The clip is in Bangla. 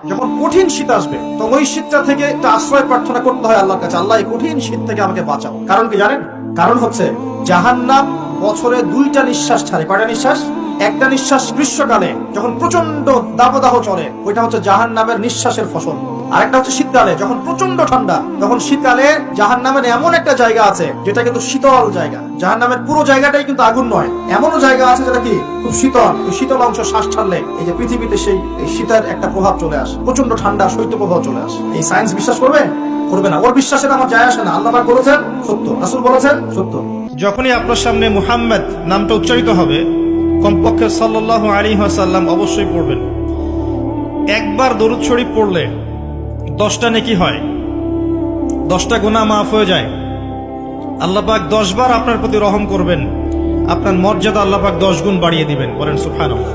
যখন কঠিন শীত আসবে তো ওই শীতটা থেকে একটা আশ্রয় প্রার্থনা করতে হয় আল্লাহর কাছে, আল্লাহ এই কঠিন শীত থেকে আমাকে বাঁচাও। কারণ কি জানেন? কারণ হচ্ছে জাহান্নাম বছরে 2টা নিঃশ্বাস ছাড়ে। কয়টা নিঃশ্বাস? একটা নিঃশ্বাস গ্রীষ্মকালে যখন প্রচন্ড দাবদাহ চলে, ওইটা হচ্ছে জাহান্নামের নিঃশ্বাসের ফসল। আর একটা হচ্ছে শীতকালে যখন প্রচন্ড ঠান্ডা, তখন শীতকালে জাহান্নামের এমন একটা জায়গা আছে যেটা কিন্তু শীতল জায়গা। জাহান্নামের পুরো জায়গাটাই কিন্তু আগুন নয়, এমনও জায়গা আছে যেটা কি খুব শীতল। ওই শীতল অংশ শ্বাস ছাড়লে এই যে পৃথিবীতে সেই শীতের একটা প্রভাব চলে আসে, প্রচন্ড ঠান্ডা শৈত্য প্রভাব চলে আসে। এই সায়েন্স বিশ্বাস করবে? করবে না। ওর বিশ্বাসের আমার যায় আসে না। আল্লাহ পাক বলেছেন সত্য, রাসূল বলেছেন সত্য। যখনই আপনার সামনে মুহাম্মদ নামটা উচ্চারিত হবে, কমপক্ষে সাল্লাল্লাহু আলাইহি ওয়াসাল্লাম অবশ্যই পড়বেন। একবার দরুদ শরীফ পড়লে 10টা নেকি হয়, 10টা গুনাহ মাফ হয়ে যায়। আল্লাহ পাক 10 বার আপনার প্রতি রহম করবেন, আপনার মর্যাদা আল্লাহ পাক 10 গুণ বাড়িয়ে দিবেন। বলেন সুবহানাল্লাহ।